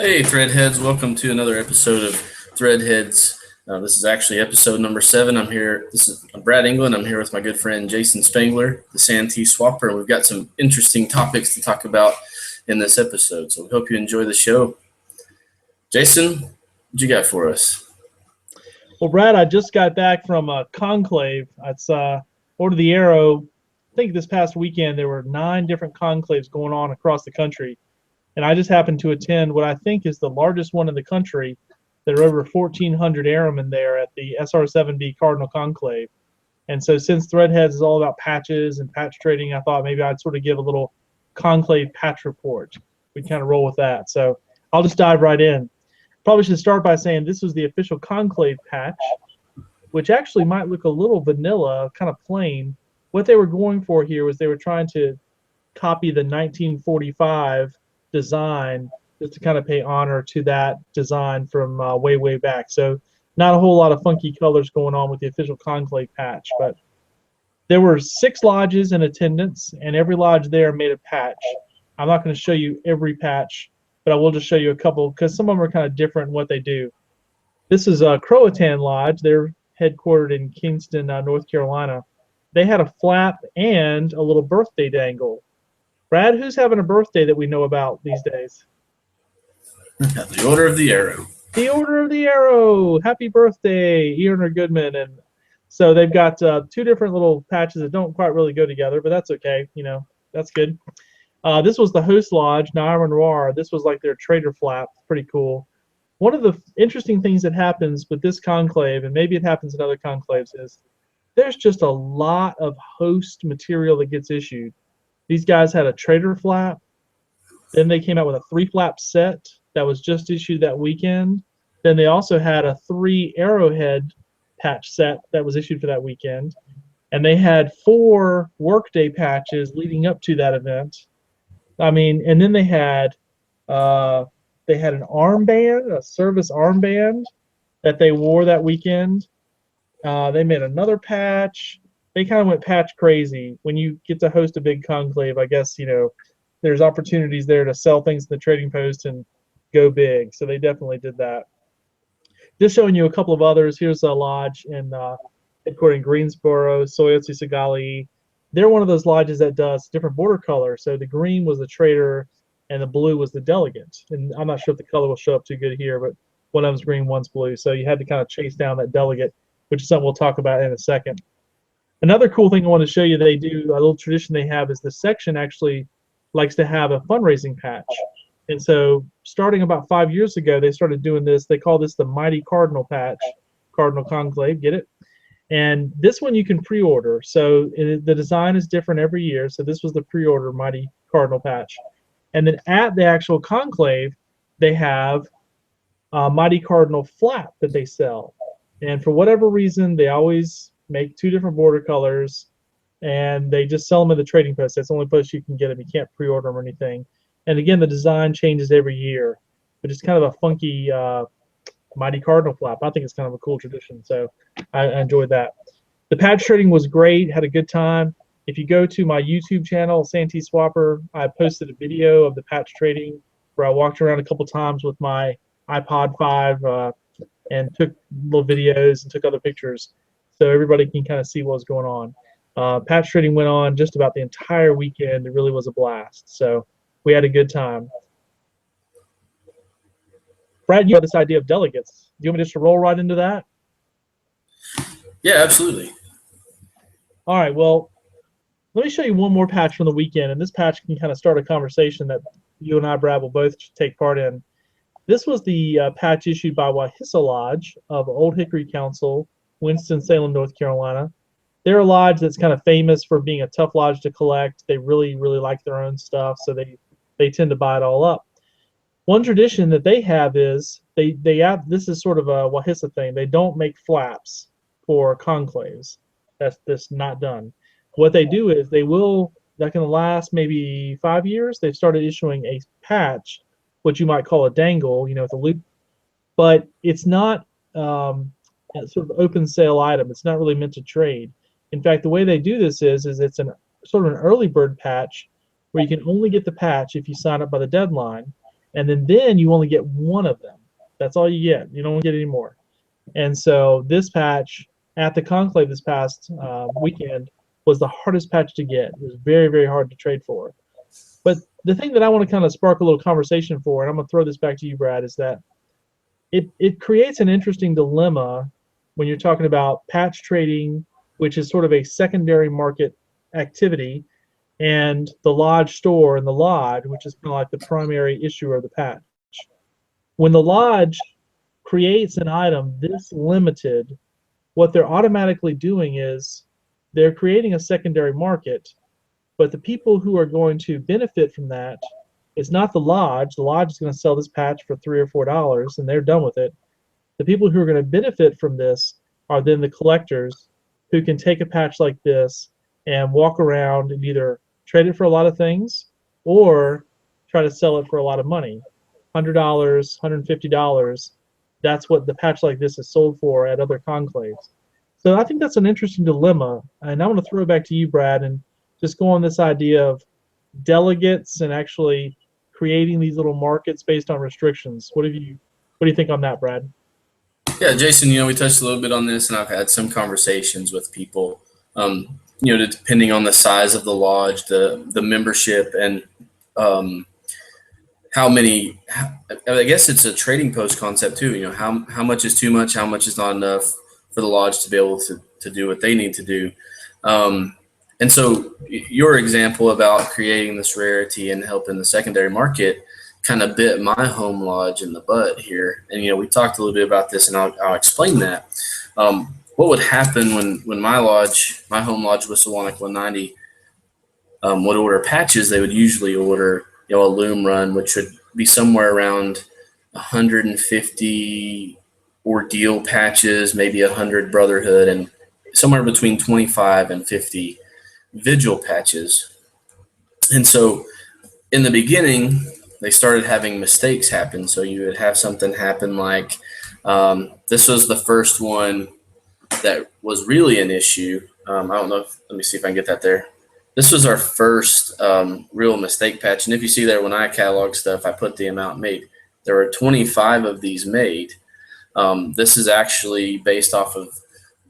Hey, Threadheads, welcome to another episode of Threadheads. This is actually episode number 7. I'm Brad England. I'm here with my good friend Jason Spangler, the Santee Swapper, and we've got some interesting topics to talk about in this episode. So we hope you enjoy the show. Jason, what you got for us? Well, Brad, I just got back from a conclave. It's Order the Arrow. I think this past weekend there were 9 different conclaves going on across the country, and I just happened to attend what I think is the largest one in the country. There are over 1,400 airmen there at the SR-7B Cardinal Conclave. And so since Threadheads is all about patches and patch trading, I thought maybe I'd sort of give a little conclave patch report. We'd kind of roll with that. So I'll just dive right in. Probably should start by saying this was the official conclave patch, which actually might look a little vanilla, kind of plain. What they were going for here was they were trying to copy the 1945 design, just to kind of pay honor to that design from way back. So not a whole lot of funky colors going on with the official conclave patch, but there were 6 lodges in attendance, and every lodge there made a patch. I'm not going to show you every patch, but I will just show you a couple because some of them are kind of different in what they do. This is Croatan Lodge. They're headquartered in Kingston, North Carolina. They had a flap and a little birthday dangle. Brad, who's having a birthday that we know about these days? The Order of the Arrow. The Order of the Arrow. Happy birthday, Earner Goodman. And so they've got 2 different little patches that don't quite really go together, but that's okay. You know, that's good. This was the host lodge, Naira Noir. This was like their trader flap. Pretty cool. One of the interesting things that happens with this conclave, and maybe it happens in other conclaves, is there's just a lot of host material that gets issued. These guys had a trader flap. Then they came out with a 3-flap set that was just issued that weekend. Then they also had a 3 arrowhead patch set that was issued for that weekend. And they had 4 workday patches leading up to that event. I mean, and then they had an armband, a service armband that they wore that weekend. They made another patch. They kind of went patch crazy. When you get to host a big conclave, I guess, you know, there's opportunities there to sell things in the trading post and go big. So they definitely did that. Just showing you a couple of others. Here's a lodge in headquartered in Greensboro, Soyotsu Sagali. They're one of those lodges that does different border colors. So the green was the trader and the blue was the delegate. And I'm not sure if the color will show up too good here, but one of them's green, one's blue. So you had to kind of chase down that delegate, which is something we'll talk about in a second. Another cool thing I want to show you they do, a little tradition they have, is the section actually likes to have a fundraising patch. And so starting about 5 years ago, they started doing this. They call this the Mighty Cardinal patch, Cardinal Conclave, get it? And this one you can pre-order. So the design is different every year. So this was the pre-order Mighty Cardinal patch. And then at the actual conclave, they have a Mighty Cardinal flap that they sell. And for whatever reason, they always make 2 different border colors, and they just sell them at the trading post. That's the only place you can get them. You can't pre-order them or anything. And again, the design changes every year, but it's kind of a funky Mighty Cardinal flap. I think it's kind of a cool tradition, so I enjoyed that. The patch trading was great. Had a good time. If you go to my YouTube channel, Santee Swapper, I posted a video of the patch trading where I walked around a couple times with my iPod 5 and took little videos and took other pictures, so everybody can kind of see what was going on. Patch trading went on just about the entire weekend. It really was a blast. So we had a good time. Brad, you had this idea of delegates. Do you want me just to roll right into that? Yeah, absolutely. All right, well, let me show you one more patch from the weekend, and this patch can kind of start a conversation that you and I, Brad, will both take part in. This was the patch issued by Wahisa Lodge of Old Hickory Council, Winston-Salem, North Carolina. They're a lodge that's kind of famous for being a tough lodge to collect. They really like their own stuff, so they tend to buy it all up. One tradition that they have is they have, this is sort of a Wahisa thing. They don't make flaps for conclaves. That's not done. What they do is they will, that can last maybe 5 years. They've started issuing a patch, what you might call a dangle, you know, with a loop, but it's not a sort of open sale item. It's not really meant to trade. In fact, the way they do this is it's sort of an early bird patch where you can only get the patch if you sign up by the deadline. and then you only get one of them. That's all you get. You don't get any more. And so this patch at the conclave this past weekend was the hardest patch to get. It was very, very hard to trade for. But the thing that I want to kind of spark a little conversation for, and I'm going to throw this back to you, Brad, is that it creates an interesting dilemma when you're talking about patch trading, which is sort of a secondary market activity, and the lodge store and the lodge, which is kind of like the primary issuer of the patch. When the lodge creates an item this limited, what they're automatically doing is they're creating a secondary market, but the people who are going to benefit from that is not the lodge. The lodge is going to sell this patch for $3 or $4 and they're done with it. The people who are going to benefit from this are then the collectors who can take a patch like this and walk around and either trade it for a lot of things or try to sell it for a lot of money. $100, $150. That's what the patch like this is sold for at other conclaves. So I think that's an interesting dilemma. And I want to throw it back to you, Brad, and just go on this idea of delegates and actually creating these little markets based on restrictions. What do you think on that, Brad? Yeah, Jason, we touched a little bit on this, and I've had some conversations with people, depending on the size of the lodge, the membership, and how many, I guess it's a trading post concept too, how much is too much, how much is not enough for the lodge to be able to do what they need to do. And so your example about creating this rarity and helping the secondary market kind of bit my home lodge in the butt here. And, we talked a little bit about this, and I'll explain that. What would happen when my home lodge, Wisawanik 190, would order patches? They would usually order, a loom run, which would be somewhere around 150 ordeal patches, maybe 100 brotherhood, and somewhere between 25 and 50 vigil patches. And so in the beginning, they started having mistakes happen. So you would have something happen like this was the first one that was really an issue. I don't know let me see if I can get that there. This was our first real mistake patch. And if you see there, when I catalog stuff, I put the amount made. There were 25 of these made. This is actually based off of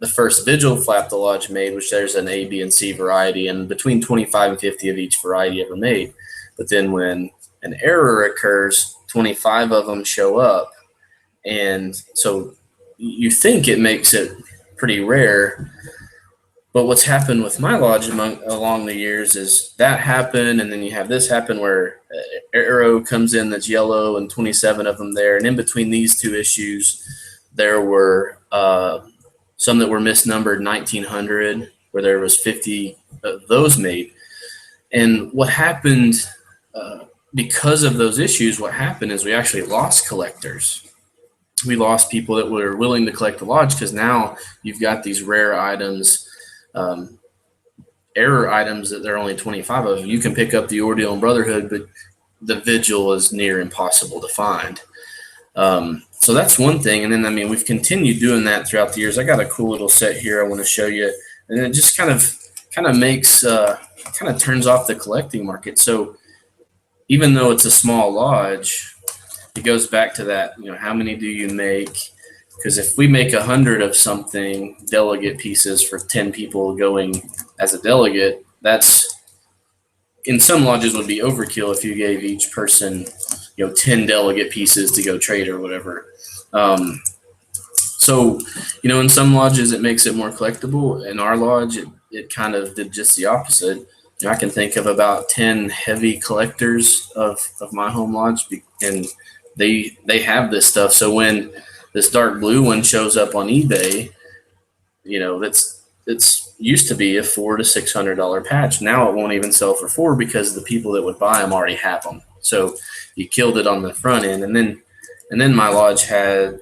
the first vigil flap the lodge made, which there's an A, B, and C variety, and between 25 and 50 of each variety ever made. But then when an error occurs, 25 of them show up. And so you think it makes it pretty rare. But what's happened with my lodge along the years is that happened, and then you have this happen where arrow comes in that's yellow and 27 of them there. And in between these two issues, there were some that were misnumbered 1900, where there was 50 of those made. And what happened because of those issues, what happened is we actually lost collectors. We lost people that were willing to collect the lodge because now you've got these rare items, error items that there are only 25 of. You can pick up the ordeal and brotherhood, but the vigil is near impossible to find. So that's one thing. And then, we've continued doing that throughout the years. I got a cool little set here I want to show you. And it just kind of makes, kind of turns off the collecting market. So even though it's a small lodge, it goes back to that, how many do you make? Because if we make 100 of something, delegate pieces for 10 people going as a delegate, that's, in some lodges would be overkill if you gave each person, 10 delegate pieces to go trade or whatever. So, in some lodges it makes it more collectible. In our lodge, it kind of did just the opposite. I can think of about 10 heavy collectors of my home lodge, and they have this stuff. So when this dark blue one shows up on eBay, it's used to be a $400 to $600 patch. Now it won't even sell for $4 because the people that would buy them already have them. So you killed it on the front end, and then my lodge had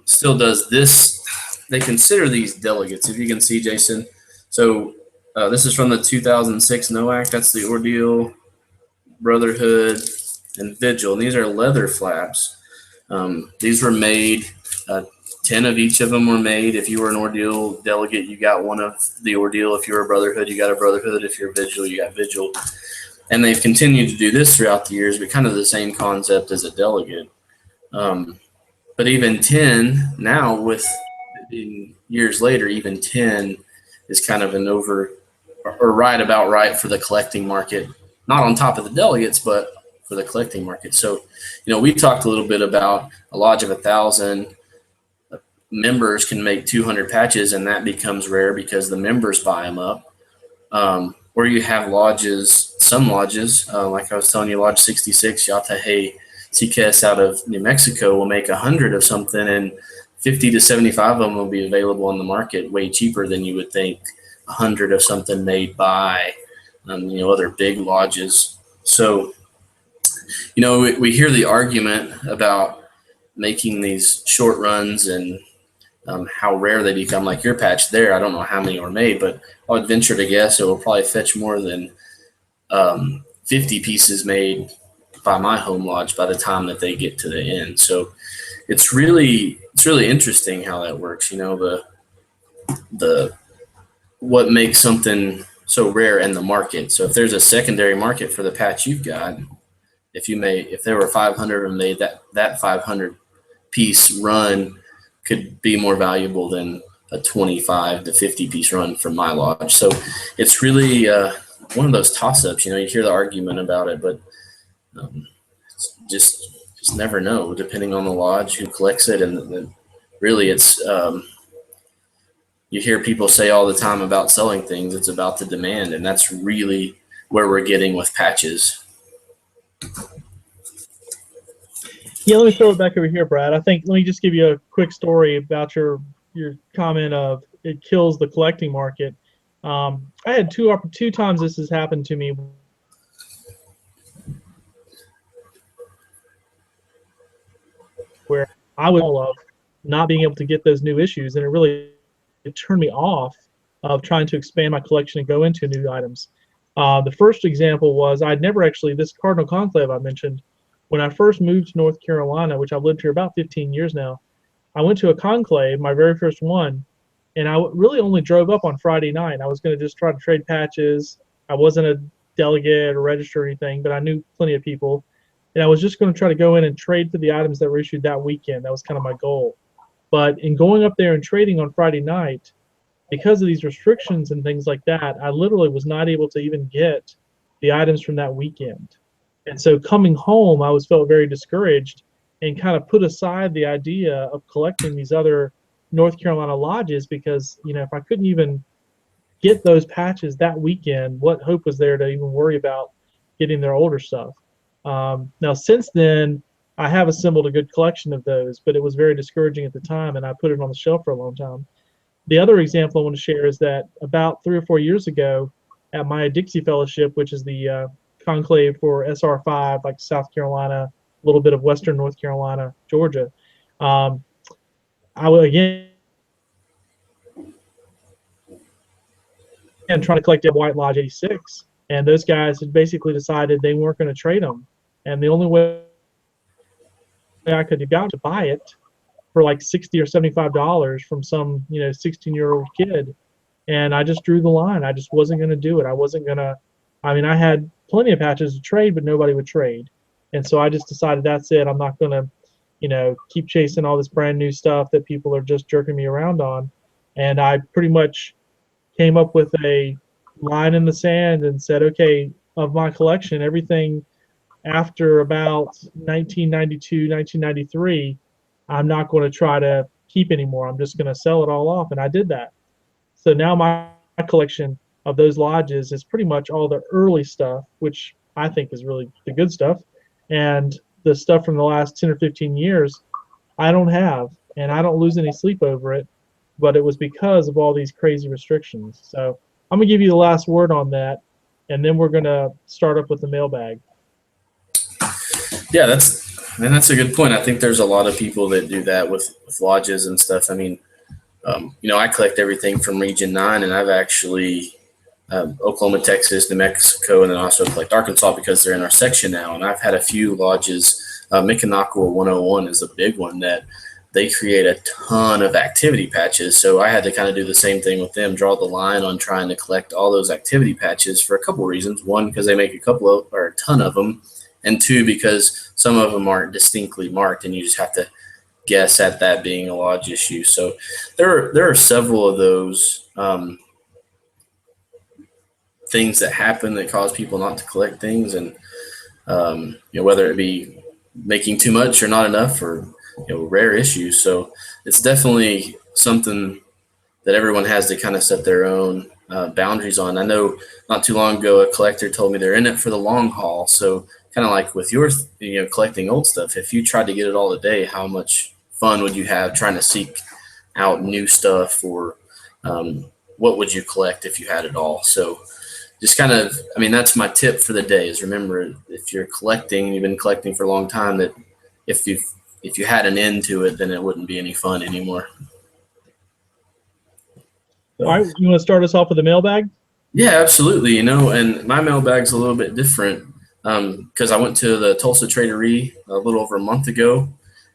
still does this. They consider these delegates, if you can see, Jason. So this is from the 2006 NOAC. That's the ordeal, brotherhood, and vigil. And these are leather flaps. These were made. 10 of each of them were made. If you were an ordeal delegate, you got one of the ordeal. If you were a brotherhood, you got a brotherhood. If you're a vigil, you got vigil. And they've continued to do this throughout the years, but kind of the same concept as a delegate. But even 10 now, with years later, even 10 is kind of an over or right about right for the collecting market, not on top of the delegates, but for the collecting market. So, we talked a little bit about a lodge of 1,000 members can make 200 patches, and that becomes rare because the members buy them up. Or you have lodges, some lodges, like I was telling you, Lodge 66, Yatahe Sikes out of New Mexico will make 100 of something, and 50 to 75 of them will be available on the market way cheaper than you would think 100 of something made by, other big lodges. So, we hear the argument about making these short runs and how rare they become, like your patch there. I don't know how many were made, but I would venture to guess it will probably fetch more than 50 pieces made by my home lodge by the time that they get to the end. So it's really interesting how that works. The what makes something so rare in the market. So if there's a secondary market for the patch you've got, if there were 500 and made, that 500 piece run could be more valuable than a 25 to 50 piece run from my lodge. So it's really one of those toss-ups. You hear the argument about it, but just never know, depending on the lodge who collects it. And really, it's you hear people say all the time about selling things, it's about the demand, and that's really where we're getting with patches. Yeah, let me throw it back over here, Brad. Let me just give you a quick story about your comment of it kills the collecting market. I had two times this has happened to me where I was all of not being able to get those new issues, and it turned me off of trying to expand my collection and go into new items. The first example was I'd never actually, this Cardinal Conclave I mentioned, when I first moved to North Carolina, which I've lived here about 15 years now, I went to a conclave, my very first one, and I really only drove up on Friday night. I was going to just try to trade patches. I wasn't a delegate or register or anything, but I knew plenty of people. And I was just going to try to go in and trade for the items that were issued that weekend. That was kind of my goal. But in going up there and trading on Friday night, because of these restrictions and things like that, I literally was not able to even get the items from that weekend. And so coming home, I felt very discouraged and kind of put aside the idea of collecting these other North Carolina lodges because, if I couldn't even get those patches that weekend, what hope was there to even worry about getting their older stuff? Now, since then, I have assembled a good collection of those, but it was very discouraging at the time, and I put it on the shelf for a long time. The other example I want to share is that about 3 or 4 years ago at my Dixie Fellowship, which is the conclave for SR5, like South Carolina, a little bit of Western North Carolina, Georgia, I would again trying to collect White Lodge 86, and those guys had basically decided they weren't going to trade them, and the only way I could have got to buy it for like $60 or $75 from some 16-year-old kid, and I just drew the line. I just wasn't going to do it. I wasn't going to. I mean, I had plenty of patches to trade, but nobody would trade, and so I just decided that's it. I'm not going to keep chasing all this brand new stuff that people are just jerking me around on, and I pretty much came up with a line in the sand and said, okay, of my collection, everything after about 1992, 1993, I'm not going to try to keep anymore. I'm just going to sell it all off, and I did that. So now my collection of those lodges is pretty much all the early stuff, which I think is really the good stuff, and the stuff from the last 10 or 15 years I don't have, and I don't lose any sleep over it, but it was because of all these crazy restrictions. So I'm going to give you the last word on that, and then we're going to start up with the mailbag. Yeah, that's a good point. I think there's a lot of people that do that with lodges and stuff. I mean, I collect everything from Region 9, and I've actually Oklahoma, Texas, New Mexico, and then also collect Arkansas because they're in our section now. And I've had a few lodges. Micanakwa 101 is a big one that they create a ton of activity patches. So I had to kind of do the same thing with them, draw the line on trying to collect all those activity patches for a couple of reasons. One, because they make a ton of them, and two, because some of them aren't distinctly marked, and you just have to guess at that being a lodge issue. So there are several of those things that happen that cause people not to collect things, and whether it be making too much or not enough, or rare issues. So it's definitely something that everyone has to kind of set their own boundaries on. I know not too long ago, a collector told me they're in it for the long haul. So kind of like with your, collecting old stuff, if you tried to get it all today, how much fun would you have trying to seek out new stuff, or what would you collect if you had it all? So just kind of, that's my tip for the day is remember, if you're collecting, you've been collecting for a long time, that if you had an end to it, then it wouldn't be any fun anymore. All right, you want to start us off with the mailbag? Yeah, absolutely. And my mailbag's a little bit different because I went to the Tulsa Traderie a little over a month ago,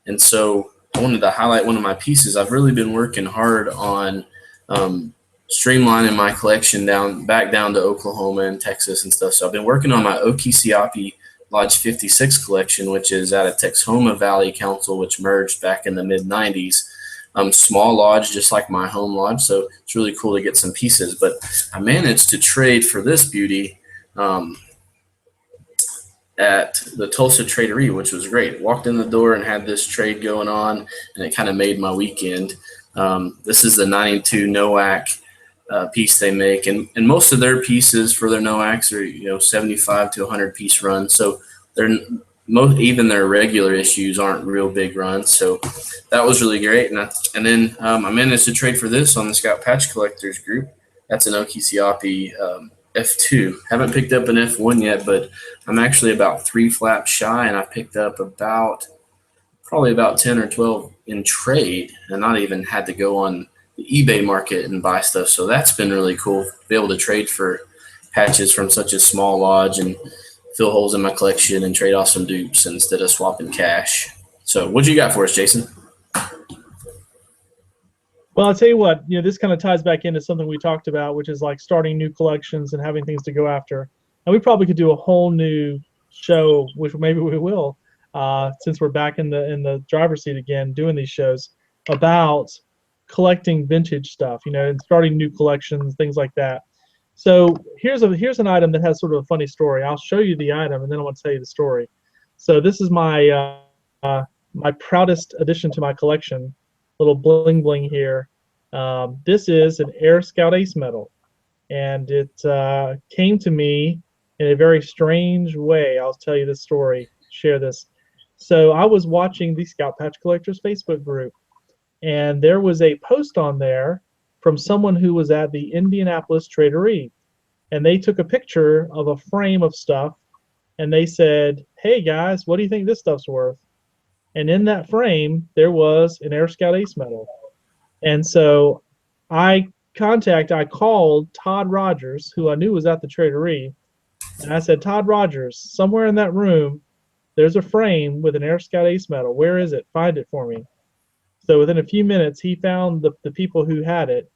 and so I wanted to highlight one of my pieces. I've really been working hard on streamlining my collection back down to Oklahoma and Texas and stuff. So I've been working on my Okiciyapi Lodge 56 collection, which is out of Texoma Valley Council, which merged back in the mid-90s. Small lodge, just like my home lodge, so it's really cool to get some pieces. But I managed to trade for this beauty at the Tulsa Traderie, which was great. Walked in the door and had this trade going on, and it kind of made my weekend. This is the 92 NOAC piece they make, and most of their pieces for their NOACs are 75 to 100 piece runs. So even their regular issues aren't real big runs. So that was really great. And then I managed to trade for this on the Scout Patch Collectors group. That's an Okiciyapi F2. Haven't picked up an F1 yet, but I'm actually about 3 flaps shy, and I picked up probably about 10 or 12 in trade, and not even had to go on the eBay market and buy stuff. So that's been really cool to be able to trade for patches from such a small lodge and fill holes in my collection and trade off some dupes instead of swapping cash. So what you got for us, Jason? Well, I'll tell you what, this kind of ties back into something we talked about, which is like starting new collections and having things to go after. And we probably could do a whole new show, which maybe we will, since we're back in the driver's seat again, doing these shows about collecting vintage stuff, and starting new collections, things like that. So here's an item that has sort of a funny story. I'll show you the item, and then I want to tell you the story. So this is my my proudest addition to my collection, little bling bling here. This is an Air Scout Ace medal, and it came to me in a very strange way. I'll tell you this story, share this. So I was watching the Scout Patch Collectors Facebook group, and there was a post on there from someone who was at the Indianapolis Traderie, and they took a picture of a frame of stuff, and they said, "Hey guys, what do you think this stuff's worth?" And in that frame, there was an Air Scout Ace medal. And so I called Todd Rogers, who I knew was at the Traderie, and I said, "Todd Rogers, somewhere in that room, there's a frame with an Air Scout Ace medal. Where is it? Find it for me." So within a few minutes, he found the people who had it,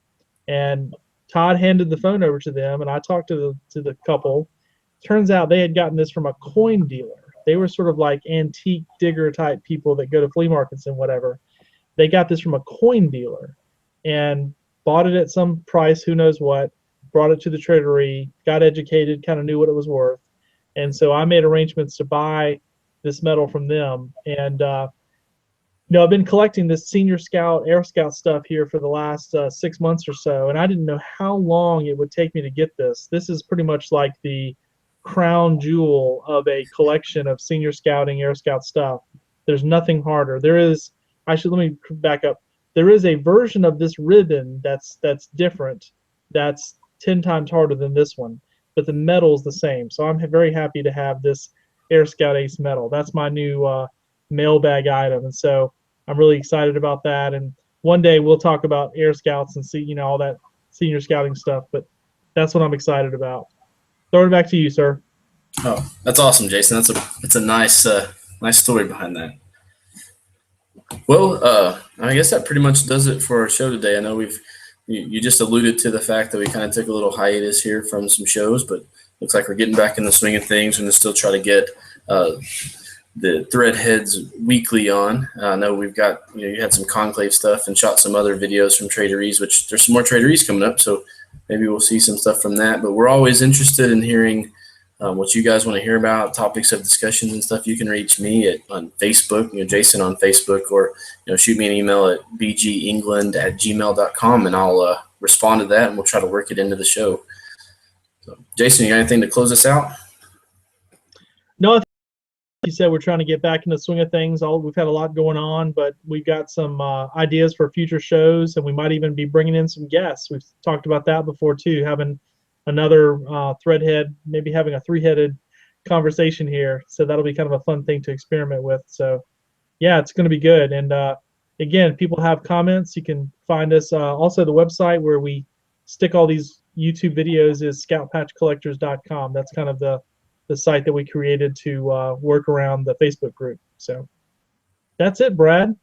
and Todd handed the phone over to them, and I talked to the couple. Turns out they had gotten this from a coin dealer. They were sort of like antique digger type people that go to flea markets and whatever. They got this from a coin dealer and bought it at some price, who knows what, brought it to the Traderie, got educated, kind of knew what it was worth. And so I made arrangements to buy this medal from them. And I've been collecting this Senior Scout, Air Scout stuff here for the last 6 months or so, and I didn't know how long it would take me to get this. This is pretty much like the crown jewel of a collection of Senior Scouting, Air Scout stuff. There's nothing harder. Let me back up. There is a version of this ribbon that's different, that's 10 times harder than this one, but the medal's the same. So I'm very happy to have this Air Scout Ace medal. That's my new mailbag item, and so I'm really excited about that. And one day we'll talk about Air Scouts and see, all that Senior Scouting stuff, but that's what I'm excited about. Throw it back to you, sir. Oh, that's awesome, Jason. It's a nice nice story behind that. Well, I guess that pretty much does it for our show today. I know you just alluded to the fact that we kind of took a little hiatus here from some shows, but looks like we're getting back in the swing of things and to still try to get the Threadheads weekly on. I know we've got, you had some conclave stuff and shot some other videos from traderies, which there's some more traderies coming up, so maybe we'll see some stuff from that. But we're always interested in hearing what you guys want to hear about, topics of discussions and stuff. You can reach me on Facebook, Jason on Facebook, or shoot me an email at bgengland@gmail.com, and I'll respond to that, and we'll try to work it into the show. So, Jason, you got anything to close us out? No, I think you said we're trying to get back in the swing of things. We've had a lot going on, but we've got some ideas for future shows, and we might even be bringing in some guests. We've talked about that before too, having another threadhead, maybe having a three-headed conversation here. So that'll be kind of a fun thing to experiment with. So yeah, it's going to be good. And again, people have comments. You can find us also the website where we stick all these YouTube videos is scoutpatchcollectors.com. That's kind of the site that we created to work around the Facebook group. So that's it, Brad.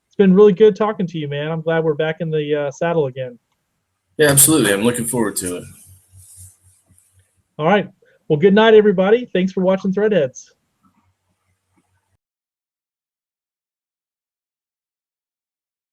It's been really good talking to you, man. I'm glad we're back in the saddle again. Yeah, absolutely. I'm looking forward to it. All right. Well, good night, everybody. Thanks for watching Threadheads.